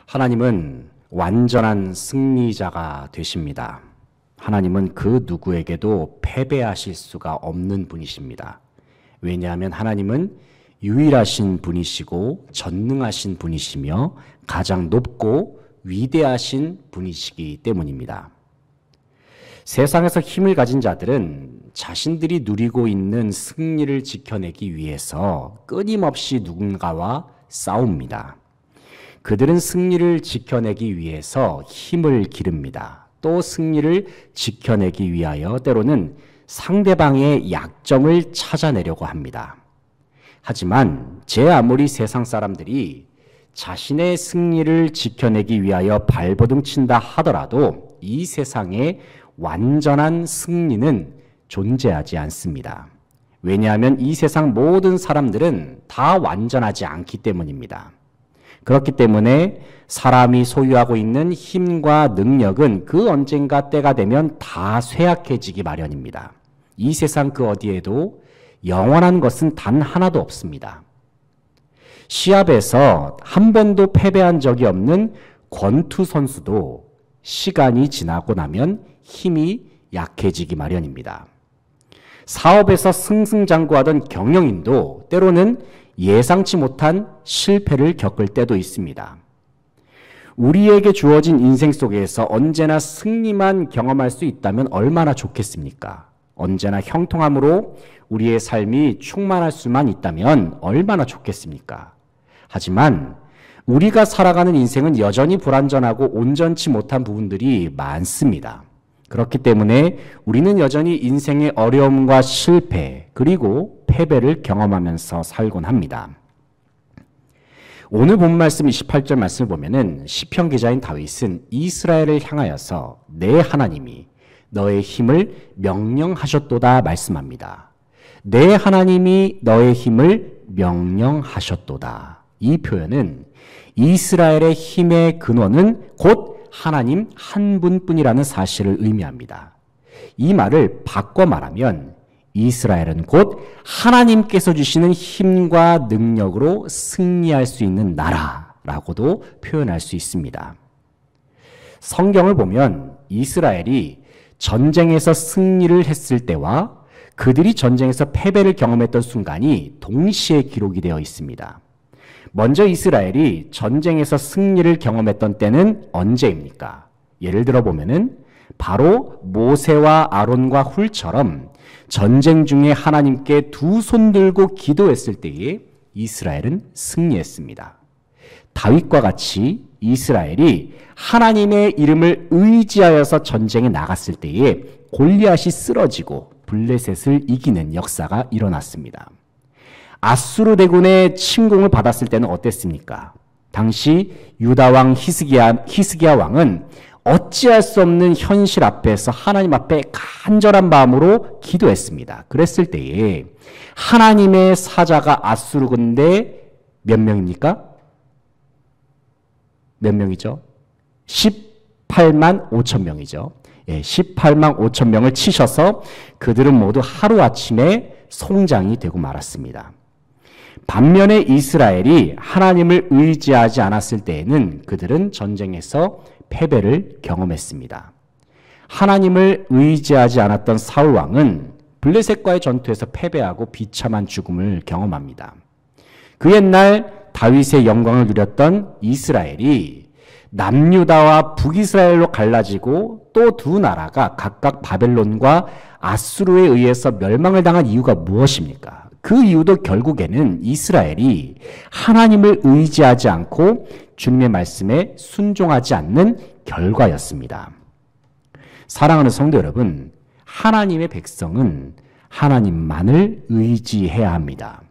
하나님은 완전한 승리자가 되십니다. 하나님은 그 누구에게도 패배하실 수가 없는 분이십니다. 왜냐하면 하나님은 유일하신 분이시고 전능하신 분이시며 가장 높고 위대하신 분이시기 때문입니다. 세상에서 힘을 가진 자들은 자신들이 누리고 있는 승리를 지켜내기 위해서 끊임없이 누군가와 싸웁니다. 그들은 승리를 지켜내기 위해서 힘을 기릅니다. 또 승리를 지켜내기 위하여 때로는 상대방의 약점을 찾아내려고 합니다. 하지만 제 아무리 세상 사람들이 자신의 승리를 지켜내기 위하여 발버둥 친다 하더라도 이 세상에 완전한 승리는 존재하지 않습니다. 왜냐하면 이 세상 모든 사람들은 다 완전하지 않기 때문입니다. 그렇기 때문에 사람이 소유하고 있는 힘과 능력은 그 언젠가 때가 되면 다 쇠약해지기 마련입니다. 이 세상 그 어디에도 영원한 것은 단 하나도 없습니다. 시합에서 한 번도 패배한 적이 없는 권투 선수도 시간이 지나고 나면 힘이 약해지기 마련입니다. 사업에서 승승장구하던 경영인도 때로는 예상치 못한 실패를 겪을 때도 있습니다. 우리에게 주어진 인생 속에서 언제나 승리만 경험할 수 있다면 얼마나 좋겠습니까? 언제나 형통함으로 우리의 삶이 충만할 수만 있다면 얼마나 좋겠습니까? 하지만 우리가 살아가는 인생은 여전히 불완전하고 온전치 못한 부분들이 많습니다. 그렇기 때문에 우리는 여전히 인생의 어려움과 실패 그리고 패배를 경험하면서 살곤 합니다. 오늘 본 말씀 28절 말씀을 보면은 시편 기자인 다윗은 이스라엘을 향하여서 내 하나님이 너의 힘을 명령하셨도다 말씀합니다. 내 하나님이 너의 힘을 명령하셨도다. 이 표현은 이스라엘의 힘의 근원은 곧 하나님 한 분뿐이라는 사실을 의미합니다. 이 말을 바꿔 말하면 이스라엘은 곧 하나님께서 주시는 힘과 능력으로 승리할 수 있는 나라라고도 표현할 수 있습니다. 성경을 보면 이스라엘이 전쟁에서 승리를 했을 때와 그들이 전쟁에서 패배를 경험했던 순간이 동시에 기록이 되어 있습니다. 먼저 이스라엘이 전쟁에서 승리를 경험했던 때는 언제입니까? 예를 들어 보면은 바로 모세와 아론과 훌처럼 전쟁 중에 하나님께 두 손 들고 기도했을 때에 이스라엘은 승리했습니다. 다윗과 같이 이스라엘이 하나님의 이름을 의지하여서 전쟁에 나갔을 때에 골리앗이 쓰러지고 블레셋을 이기는 역사가 일어났습니다. 아수르 대군의 침공을 받았을 때는 어땠습니까? 당시 유다 왕 히스기야 왕은 어찌할 수 없는 현실 앞에서 하나님 앞에 간절한 마음으로 기도했습니다. 그랬을 때에 하나님의 사자가 아수르 군대 몇 명입니까? 몇 명이죠? 18만 5천 명이죠. 18만 5천 명을 치셔서 그들은 모두 하루아침에 송장이 되고 말았습니다. 반면에 이스라엘이 하나님을 의지하지 않았을 때에는 그들은 전쟁에서 패배를 경험했습니다. 하나님을 의지하지 않았던 사울 왕은 블레셋과의 전투에서 패배하고 비참한 죽음을 경험합니다. 그 옛날 다윗의 영광을 누렸던 이스라엘이 남유다와 북이스라엘로 갈라지고 또 두 나라가 각각 바벨론과 아수르에 의해서 멸망을 당한 이유가 무엇입니까? 그 이유도 결국에는 이스라엘이 하나님을 의지하지 않고 주님의 말씀에 순종하지 않는 결과였습니다. 사랑하는 성도 여러분, 하나님의 백성은 하나님만을 의지해야 합니다.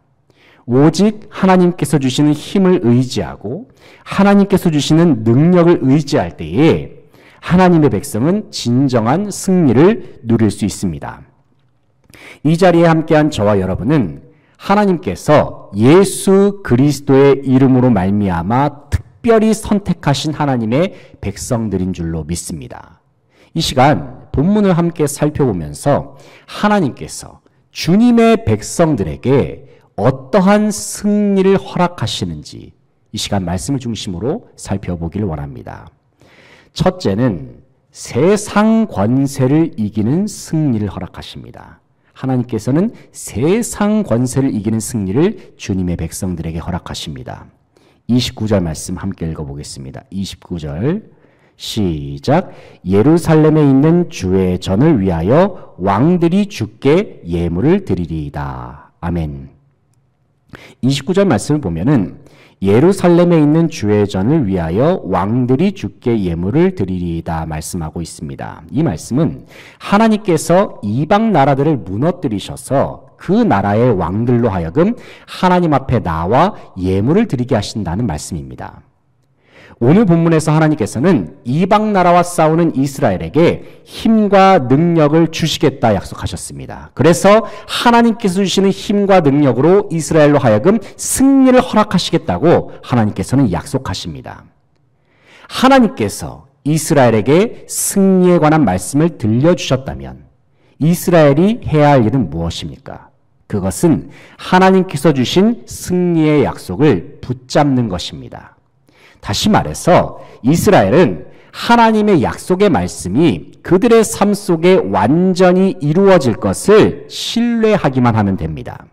오직 하나님께서 주시는 힘을 의지하고 하나님께서 주시는 능력을 의지할 때에 하나님의 백성은 진정한 승리를 누릴 수 있습니다. 이 자리에 함께한 저와 여러분은 하나님께서 예수 그리스도의 이름으로 말미암아 특별히 선택하신 하나님의 백성들인 줄로 믿습니다. 이 시간 본문을 함께 살펴보면서 하나님께서 주님의 백성들에게 어떠한 승리를 허락하시는지 이 시간 말씀을 중심으로 살펴보기를 원합니다. 첫째는 세상 권세를 이기는 승리를 허락하십니다. 하나님께서는 세상 권세를 이기는 승리를 주님의 백성들에게 허락하십니다. 29절 말씀 함께 읽어보겠습니다. 29절 시작. 예루살렘에 있는 주의 전을 위하여 왕들이 주께 예물을 드리리이다. 아멘. 29절 말씀을 보면은 예루살렘에 있는 주의 전을 위하여 왕들이 주께 예물을 드리리이다 말씀하고 있습니다. 이 말씀은 하나님께서 이방 나라들을 무너뜨리셔서 그 나라의 왕들로 하여금 하나님 앞에 나와 예물을 드리게 하신다는 말씀입니다. 오늘 본문에서 하나님께서는 이방 나라와 싸우는 이스라엘에게 힘과 능력을 주시겠다 약속하셨습니다. 그래서 하나님께서 주시는 힘과 능력으로 이스라엘로 하여금 승리를 허락하시겠다고 하나님께서는 약속하십니다. 하나님께서 이스라엘에게 승리에 관한 말씀을 들려주셨다면 이스라엘이 해야 할 일은 무엇입니까? 그것은 하나님께서 주신 승리의 약속을 붙잡는 것입니다. 다시 말해서 이스라엘은 하나님의 약속의 말씀이 그들의 삶 속에 완전히 이루어질 것을 신뢰하기만 하면 됩니다.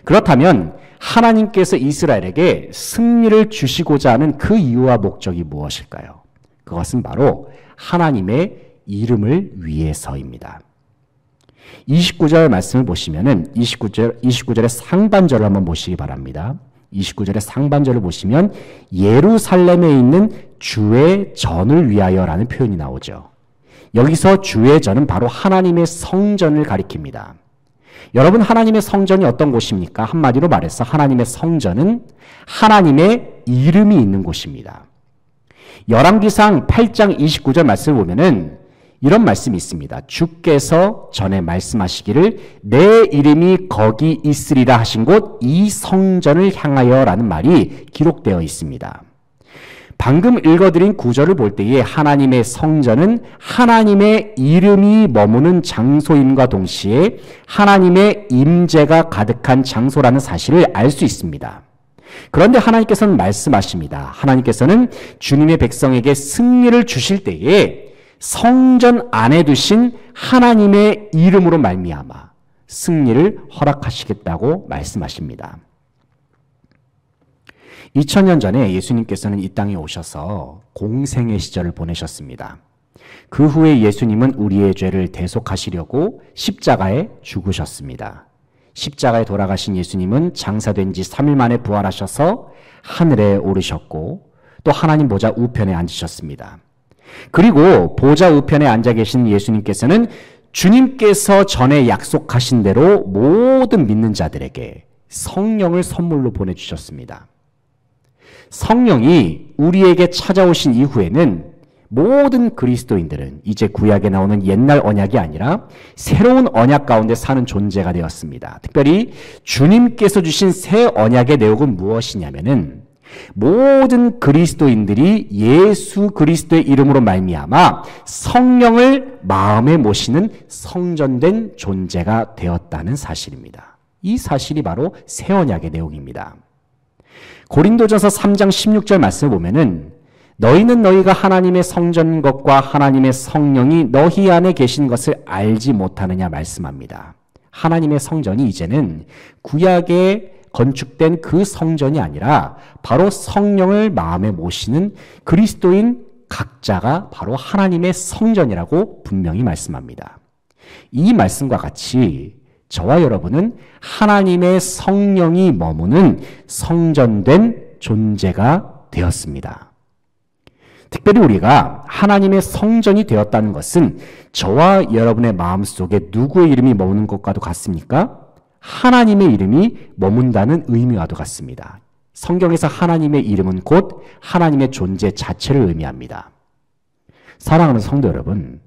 그렇다면 하나님께서 이스라엘에게 승리를 주시고자 하는 그 이유와 목적이 무엇일까요? 그것은 바로 하나님의 이름을 위해서입니다. 29절 말씀을 보시면은 29절의 상반절을 한번 보시기 바랍니다. 29절의 상반절을 보시면 예루살렘에 있는 주의 전을 위하여라는 표현이 나오죠. 여기서 주의 전은 바로 하나님의 성전을 가리킵니다. 여러분, 하나님의 성전이 어떤 곳입니까? 한마디로 말해서 하나님의 성전은 하나님의 이름이 있는 곳입니다. 열왕기상 8장 29절 말씀을 보면은 이런 말씀이 있습니다. 주께서 전에 말씀하시기를 내 이름이 거기 있으리라 하신 곳 이 성전을 향하여라는 말이 기록되어 있습니다. 방금 읽어드린 구절을 볼 때에 하나님의 성전은 하나님의 이름이 머무는 장소임과 동시에 하나님의 임재가 가득한 장소라는 사실을 알 수 있습니다. 그런데 하나님께서는 말씀하십니다. 하나님께서는 주님의 백성에게 승리를 주실 때에 성전 안에 두신 하나님의 이름으로 말미암아 승리를 허락하시겠다고 말씀하십니다. 2000년 전에 예수님께서는 이 땅에 오셔서 공생의 시절을 보내셨습니다. 그 후에 예수님은 우리의 죄를 대속하시려고 십자가에 죽으셨습니다. 십자가에 돌아가신 예수님은 장사된 지 3일 만에 부활하셔서 하늘에 오르셨고 또 하나님 보좌 우편에 앉으셨습니다. 그리고 보좌 우편에 앉아 계신 예수님께서는 주님께서 전에 약속하신 대로 모든 믿는 자들에게 성령을 선물로 보내주셨습니다. 성령이 우리에게 찾아오신 이후에는 모든 그리스도인들은 이제 구약에 나오는 옛날 언약이 아니라 새로운 언약 가운데 사는 존재가 되었습니다. 특별히 주님께서 주신 새 언약의 내용은 무엇이냐면은 모든 그리스도인들이 예수 그리스도의 이름으로 말미암아 성령을 마음에 모시는 성전된 존재가 되었다는 사실입니다. 이 사실이 바로 새 언약의 내용입니다. 고린도전서 3장 16절 말씀을 보면은 너희는 너희가 하나님의 성전인 것과 하나님의 성령이 너희 안에 계신 것을 알지 못하느냐 말씀합니다. 하나님의 성전이 이제는 구약에 건축된 그 성전이 아니라 바로 성령을 마음에 모시는 그리스도인 각자가 바로 하나님의 성전이라고 분명히 말씀합니다. 이 말씀과 같이 저와 여러분은 하나님의 성령이 머무는 성전된 존재가 되었습니다. 특별히 우리가 하나님의 성전이 되었다는 것은 저와 여러분의 마음속에 누구의 이름이 머무는 것과도 같습니까? 하나님의 이름이 머문다는 의미와도 같습니다. 성경에서 하나님의 이름은 곧 하나님의 존재 자체를 의미합니다. 사랑하는 성도 여러분,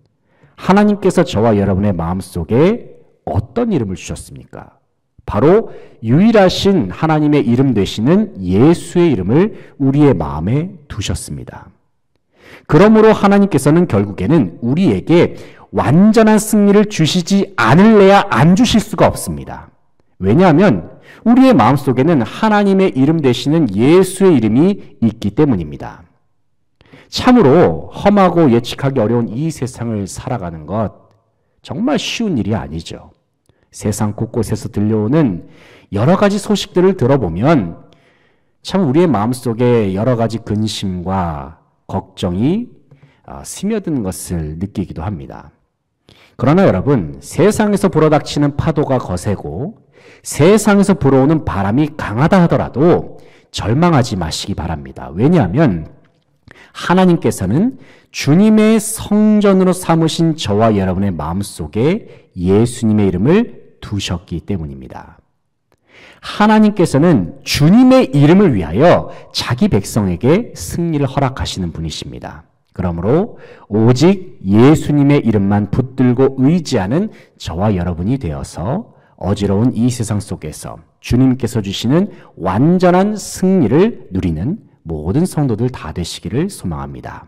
하나님께서 저와 여러분의 마음속에 어떤 이름을 주셨습니까? 바로 유일하신 하나님의 이름 되시는 예수의 이름을 우리의 마음에 두셨습니다. 그러므로 하나님께서는 결국에는 우리에게 완전한 승리를 주시지 않을래야 안 주실 수가 없습니다. 왜냐하면 우리의 마음속에는 하나님의 이름 되시는 예수의 이름이 있기 때문입니다. 참으로 험하고 예측하기 어려운 이 세상을 살아가는 것 정말 쉬운 일이 아니죠. 세상 곳곳에서 들려오는 여러 가지 소식들을 들어보면 참 우리의 마음속에 여러 가지 근심과 걱정이 스며드는 것을 느끼기도 합니다. 그러나 여러분, 세상에서 불어닥치는 파도가 거세고 세상에서 불어오는 바람이 강하다 하더라도 절망하지 마시기 바랍니다. 왜냐하면 하나님께서는 주님의 성전으로 삼으신 저와 여러분의 마음속에 예수님의 이름을 두셨기 때문입니다. 하나님께서는 주님의 이름을 위하여 자기 백성에게 승리를 허락하시는 분이십니다. 그러므로 오직 예수님의 이름만 붙들고 의지하는 저와 여러분이 되어서 어지러운 이 세상 속에서 주님께서 주시는 완전한 승리를 누리는 모든 성도들 다 되시기를 소망합니다.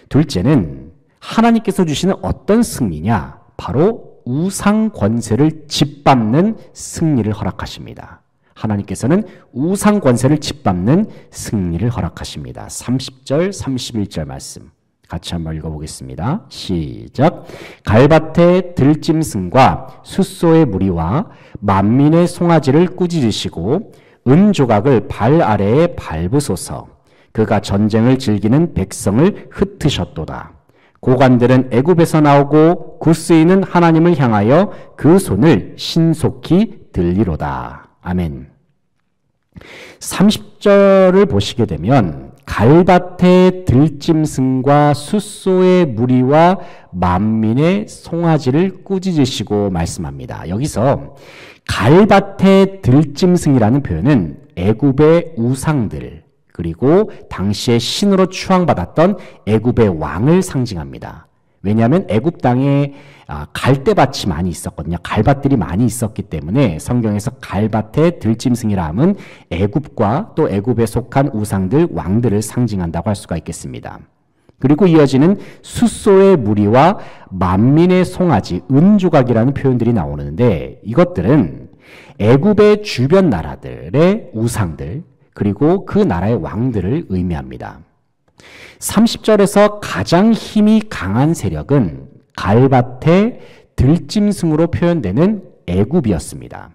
둘째는 하나님께서 주시는 어떤 승리냐? 바로 우상 권세를 짓밟는 승리를 허락하십니다. 하나님께서는 우상 권세를 짓밟는 승리를 허락하십니다. 30절, 31절 말씀 같이 한번 읽어보겠습니다. 시작. 갈밭의 들짐승과 숫소의 무리와 만민의 송아지를 꾸짖으시고 은조각을 발 아래에 밟으소서. 그가 전쟁을 즐기는 백성을 흩으셨도다. 고관들은 애굽에서 나오고 구스이는 하나님을 향하여 그 손을 신속히 들리로다. 아멘. 30절을 보시게 되면 갈밭의 들짐승과 숫소의 무리와 만민의 송아지를 꾸짖으시고 말씀합니다. 여기서 갈밭의 들짐승이라는 표현은 애굽의 우상들 그리고 당시에 신으로 추앙받았던 애굽의 왕을 상징합니다. 왜냐하면 애굽 땅에 갈대밭이 많이 있었거든요. 갈밭들이 많이 있었기 때문에 성경에서 갈밭의 들짐승이라 함은 애굽과 또 애굽에 속한 우상들, 왕들을 상징한다고 할 수가 있겠습니다. 그리고 이어지는 숫소의 무리와 만민의 송아지, 은조각이라는 표현들이 나오는데 이것들은 애굽의 주변 나라들의 우상들 그리고 그 나라의 왕들을 의미합니다. 30절에서 가장 힘이 강한 세력은 갈밭의 들짐승으로 표현되는 애굽이었습니다.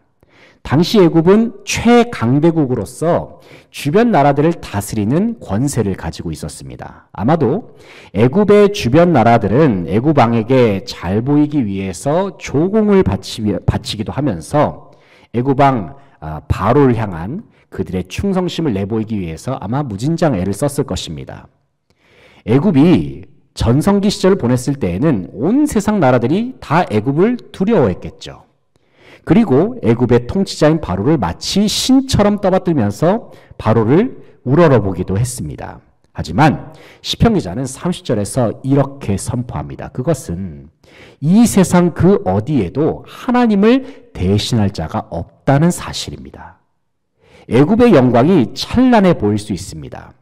당시 애굽은 최강대국으로서 주변 나라들을 다스리는 권세를 가지고 있었습니다. 아마도 애굽의 주변 나라들은 애굽 왕에게 잘 보이기 위해서 조공을 바치기도 하면서 애굽 왕 바로를 향한 그들의 충성심을 내보이기 위해서 아마 무진장 애를 썼을 것입니다. 애굽이 전성기 시절을 보냈을 때에는 온 세상 나라들이 다 애굽을 두려워했겠죠. 그리고 애굽의 통치자인 바로를 마치 신처럼 떠받들면서 바로를 우러러보기도 했습니다. 하지만 시편 기자는 30절에서 이렇게 선포합니다. 그것은 이 세상 그 어디에도 하나님을 대신할 자가 없다는 사실입니다. 애굽의 영광이 찬란해 보일 수 있습니다.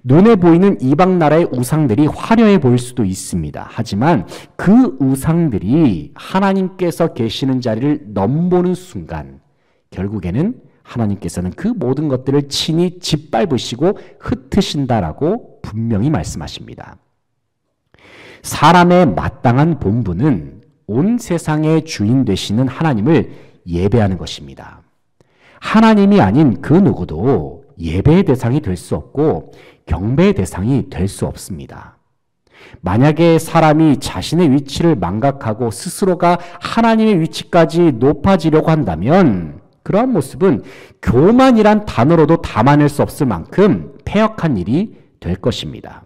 눈에 보이는 이방 나라의 우상들이 화려해 보일 수도 있습니다. 하지만 그 우상들이 하나님께서 계시는 자리를 넘보는 순간 결국에는 하나님께서는 그 모든 것들을 친히 짓밟으시고 흩으신다라고 분명히 말씀하십니다. 사람의 마땅한 본분은 온 세상의 주인 되시는 하나님을 예배하는 것입니다. 하나님이 아닌 그 누구도 예배의 대상이 될 수 없고 경배의 대상이 될 수 없습니다. 만약에 사람이 자신의 위치를 망각하고 스스로가 하나님의 위치까지 높아지려고 한다면 그러한 모습은 교만이란 단어로도 담아낼 수 없을 만큼 패역한 일이 될 것입니다.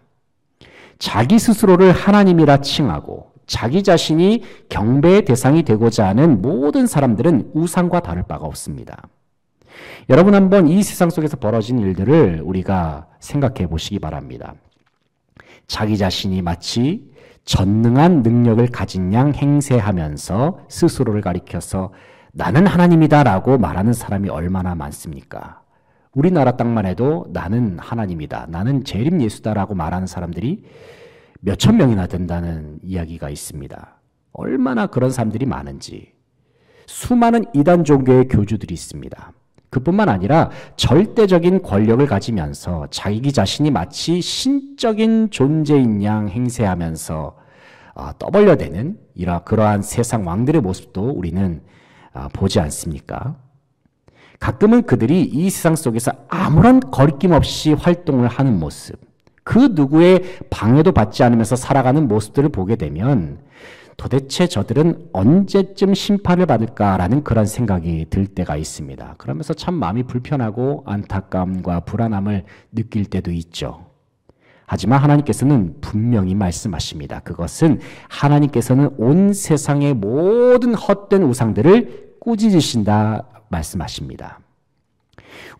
자기 스스로를 하나님이라 칭하고 자기 자신이 경배의 대상이 되고자 하는 모든 사람들은 우상과 다를 바가 없습니다. 여러분 한번 이 세상 속에서 벌어진 일들을 우리가 생각해 보시기 바랍니다. 자기 자신이 마치 전능한 능력을 가진 양 행세하면서 스스로를 가리켜서 나는 하나님이다 라고 말하는 사람이 얼마나 많습니까? 우리나라 땅만 해도 나는 하나님이다, 나는 재림 예수다 라고 말하는 사람들이 몇천 명이나 된다는 이야기가 있습니다. 얼마나 그런 사람들이 많은지. 수많은 이단 종교의 교주들이 있습니다. 그뿐만 아니라 절대적인 권력을 가지면서 자기 자신이 마치 신적인 존재인 양 행세하면서 떠벌려대는 그러한 세상 왕들의 모습도 우리는 보지 않습니까? 가끔은 그들이 이 세상 속에서 아무런 거리낌 없이 활동을 하는 모습, 그 누구의 방해도 받지 않으면서 살아가는 모습들을 보게 되면 도대체 저들은 언제쯤 심판을 받을까라는 그런 생각이 들 때가 있습니다. 그러면서 참 마음이 불편하고 안타까움과 불안함을 느낄 때도 있죠. 하지만 하나님께서는 분명히 말씀하십니다. 그것은 하나님께서는 온 세상의 모든 헛된 우상들을 꾸짖으신다 말씀하십니다.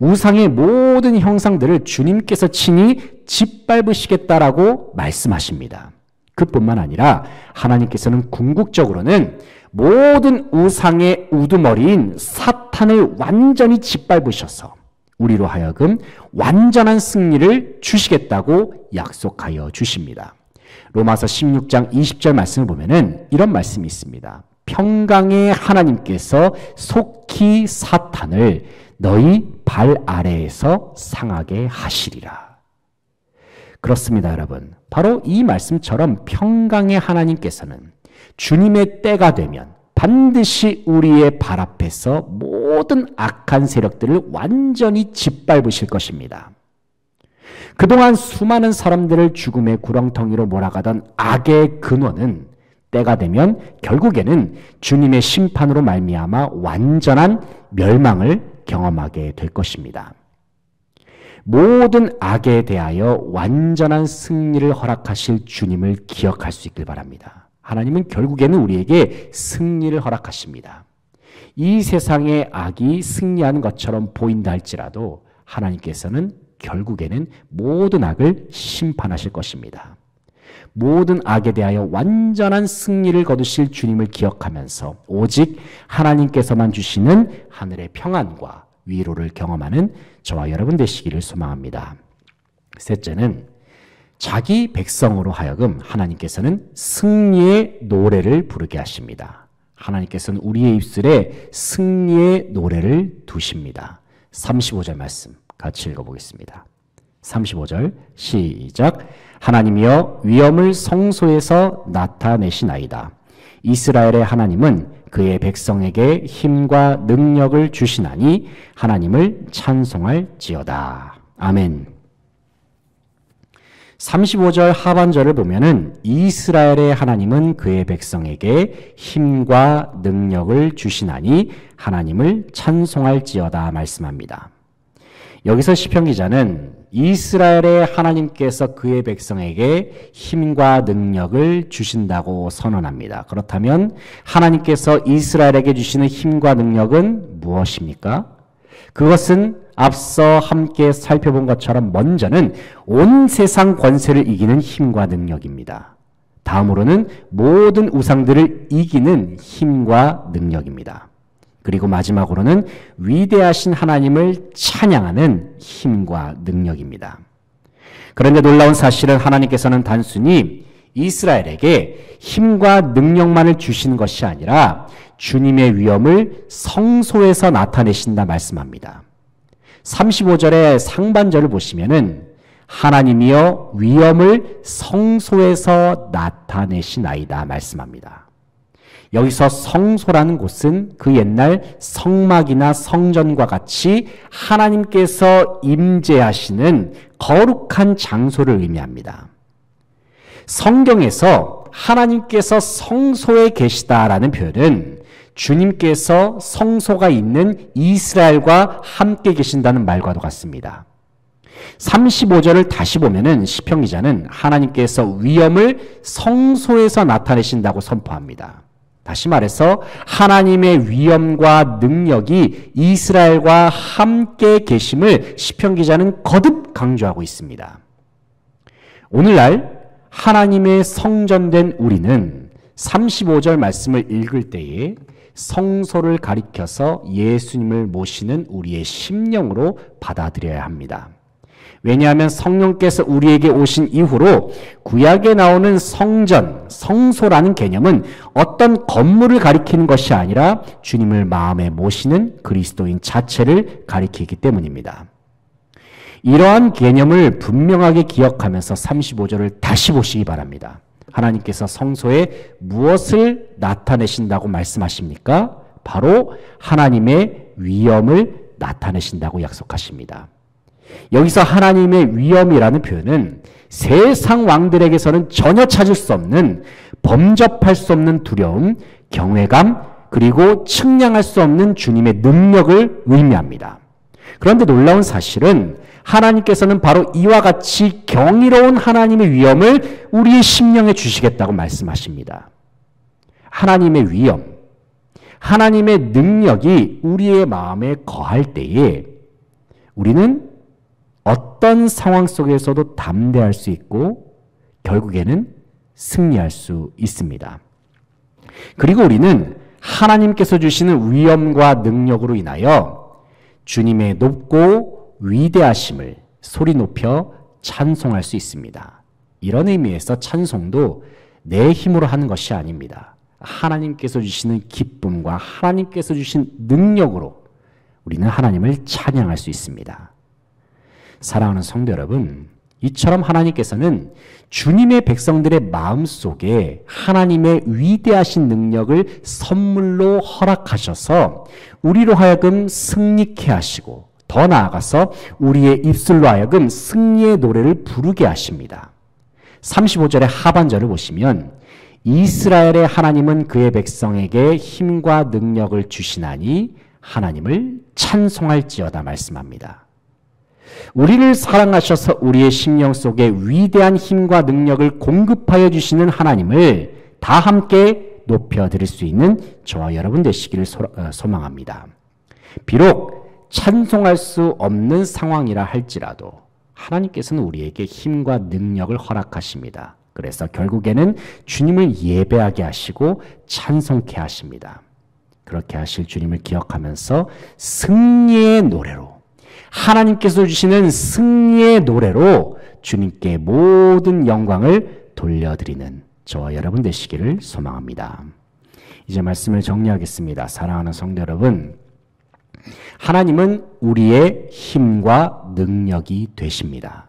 우상의 모든 형상들을 주님께서 친히 짓밟으시겠다라고 말씀하십니다. 그뿐만 아니라 하나님께서는 궁극적으로는 모든 우상의 우두머리인 사탄을 완전히 짓밟으셔서 우리로 하여금 완전한 승리를 주시겠다고 약속하여 주십니다. 로마서 16장 20절 말씀을 보면은 이런 말씀이 있습니다. 평강의 하나님께서 속히 사탄을 너희 발 아래에서 상하게 하시리라. 그렇습니다, 여러분. 바로 이 말씀처럼 평강의 하나님께서는 주님의 때가 되면 반드시 우리의 발 앞에서 모든 악한 세력들을 완전히 짓밟으실 것입니다. 그동안 수많은 사람들을 죽음의 구렁텅이로 몰아가던 악의 근원은 때가 되면 결국에는 주님의 심판으로 말미암아 완전한 멸망을 경험하게 될 것입니다. 모든 악에 대하여 완전한 승리를 허락하실 주님을 기억할 수 있길 바랍니다. 하나님은 결국에는 우리에게 승리를 허락하십니다. 이 세상의 악이 승리하는 것처럼 보인다 할지라도 하나님께서는 결국에는 모든 악을 심판하실 것입니다. 모든 악에 대하여 완전한 승리를 거두실 주님을 기억하면서 오직 하나님께서만 주시는 하늘의 평안과 위로를 경험하는 저와 여러분 되시기를 소망합니다. 셋째는 자기 백성으로 하여금 하나님께서는 승리의 노래를 부르게 하십니다. 하나님께서는 우리의 입술에 승리의 노래를 두십니다. 35절 말씀 같이 읽어보겠습니다. 35절 시작. 하나님이여 위엄을 성소에서 나타내시나이다. 이스라엘의 하나님은 그의 백성에게 힘과 능력을 주시나니 하나님을 찬송할지어다. 아멘. 35절 하반절을 보면은 이스라엘의 하나님은 그의 백성에게 힘과 능력을 주시나니 하나님을 찬송할지어다 말씀합니다. 여기서 시편 기자는 이스라엘의 하나님께서 그의 백성에게 힘과 능력을 주신다고 선언합니다. 그렇다면 하나님께서 이스라엘에게 주시는 힘과 능력은 무엇입니까? 그것은 앞서 함께 살펴본 것처럼 먼저는 온 세상 권세를 이기는 힘과 능력입니다. 다음으로는 모든 우상들을 이기는 힘과 능력입니다. 그리고 마지막으로는 위대하신 하나님을 찬양하는 힘과 능력입니다. 그런데 놀라운 사실은 하나님께서는 단순히 이스라엘에게 힘과 능력만을 주시는 것이 아니라 주님의 위엄을 성소에서 나타내신다 말씀합니다. 35절의 상반절을 보시면은 하나님이여 위엄을 성소에서 나타내시나이다 말씀합니다. 여기서 성소라는 곳은 그 옛날 성막이나 성전과 같이 하나님께서 임재하시는 거룩한 장소를 의미합니다. 성경에서 하나님께서 성소에 계시다라는 표현은 주님께서 성소가 있는 이스라엘과 함께 계신다는 말과도 같습니다. 35절을 다시 보면은 시편 기자는 하나님께서 위엄을 성소에서 나타내신다고 선포합니다. 다시 말해서 하나님의 위엄과 능력이 이스라엘과 함께 계심을 시편 기자는 거듭 강조하고 있습니다. 오늘날 하나님의 성전된 우리는 35절 말씀을 읽을 때에 성소를 가리켜서 예수님을 모시는 우리의 심령으로 받아들여야 합니다. 왜냐하면 성령께서 우리에게 오신 이후로 구약에 나오는 성전, 성소라는 개념은 어떤 건물을 가리키는 것이 아니라 주님을 마음에 모시는 그리스도인 자체를 가리키기 때문입니다. 이러한 개념을 분명하게 기억하면서 35절을 다시 보시기 바랍니다. 하나님께서 성소에 무엇을 나타내신다고 말씀하십니까? 바로 하나님의 위엄을 나타내신다고 약속하십니다. 여기서 하나님의 위엄이라는 표현은 세상 왕들에게서는 전혀 찾을 수 없는, 범접할 수 없는 두려움, 경외감, 그리고 측량할 수 없는 주님의 능력을 의미합니다. 그런데 놀라운 사실은 하나님께서는 바로 이와 같이 경이로운 하나님의 위엄을 우리의 심령에 주시겠다고 말씀하십니다. 하나님의 위엄, 하나님의 능력이 우리의 마음에 거할 때에 우리는 어떤 상황 속에서도 담대할 수 있고 결국에는 승리할 수 있습니다. 그리고 우리는 하나님께서 주시는 위엄과 능력으로 인하여 주님의 높고 위대하심을 소리 높여 찬송할 수 있습니다. 이런 의미에서 찬송도 내 힘으로 하는 것이 아닙니다. 하나님께서 주시는 기쁨과 하나님께서 주신 능력으로 우리는 하나님을 찬양할 수 있습니다. 사랑하는 성도 여러분, 이처럼 하나님께서는 주님의 백성들의 마음속에 하나님의 위대하신 능력을 선물로 허락하셔서 우리로 하여금 승리케 하시고 더 나아가서 우리의 입술로 하여금 승리의 노래를 부르게 하십니다. 35절의 하반절을 보시면 이스라엘의 하나님은 그의 백성에게 힘과 능력을 주시나니 하나님을 찬송할지어다 말씀합니다. 우리를 사랑하셔서 우리의 심령 속에 위대한 힘과 능력을 공급하여 주시는 하나님을 다 함께 높여드릴 수 있는 저와 여러분 되시기를 소망합니다. 비록 찬송할 수 없는 상황이라 할지라도 하나님께서는 우리에게 힘과 능력을 허락하십니다. 그래서 결국에는 주님을 예배하게 하시고 찬송케 하십니다. 그렇게 하실 주님을 기억하면서 승리의 노래로, 하나님께서 주시는 승리의 노래로 주님께 모든 영광을 돌려드리는 저와 여러분 되시기를 소망합니다. 이제 말씀을 정리하겠습니다. 사랑하는 성도 여러분, 하나님은 우리의 힘과 능력이 되십니다.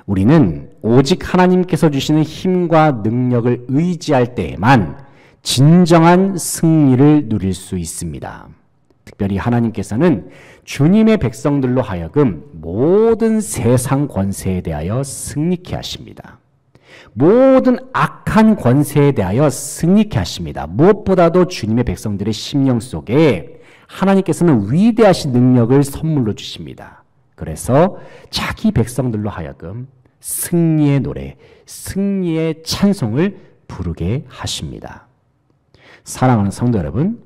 우리는 오직 하나님께서 주시는 힘과 능력을 의지할 때에만 진정한 승리를 누릴 수 있습니다. 특별히 하나님께서는 주님의 백성들로 하여금 모든 세상 권세에 대하여 승리케 하십니다. 모든 악한 권세에 대하여 승리케 하십니다. 무엇보다도 주님의 백성들의 심령 속에 하나님께서는 위대하신 능력을 선물로 주십니다. 그래서 자기 백성들로 하여금 승리의 노래, 승리의 찬송을 부르게 하십니다. 사랑하는 성도 여러분,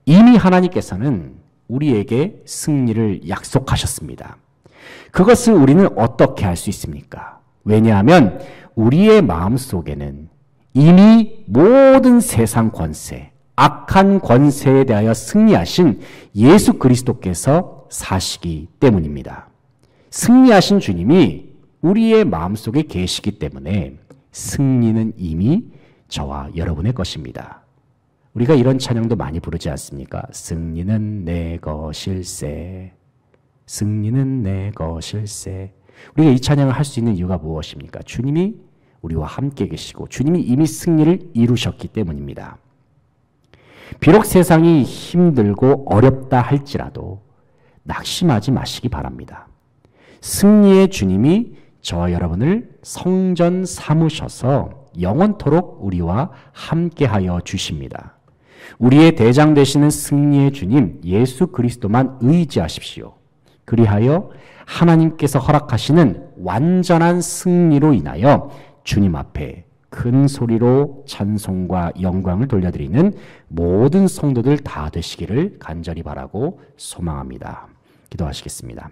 이미 하나님께서는 우리에게 승리를 약속하셨습니다. 그것을 우리는 어떻게 할 수 있습니까? 왜냐하면 우리의 마음속에는 이미 모든 세상 권세, 악한 권세에 대하여 승리하신 예수 그리스도께서 사시기 때문입니다. 승리하신 주님이 우리의 마음속에 계시기 때문에 승리는 이미 저와 여러분의 것입니다. 우리가 이런 찬양도 많이 부르지 않습니까? 승리는 내 것일세. 승리는 내 것일세. 우리가 이 찬양을 할 수 있는 이유가 무엇입니까? 주님이 우리와 함께 계시고 주님이 이미 승리를 이루셨기 때문입니다. 비록 세상이 힘들고 어렵다 할지라도 낙심하지 마시기 바랍니다. 승리의 주님이 저와 여러분을 성전 삼으셔서 영원토록 우리와 함께하여 주십니다. 우리의 대장 되시는 승리의 주님 예수 그리스도만 의지하십시오. 그리하여 하나님께서 허락하시는 완전한 승리로 인하여 주님 앞에 큰 소리로 찬송과 영광을 돌려드리는 모든 성도들 다 되시기를 간절히 바라고 소망합니다. 기도하시겠습니다.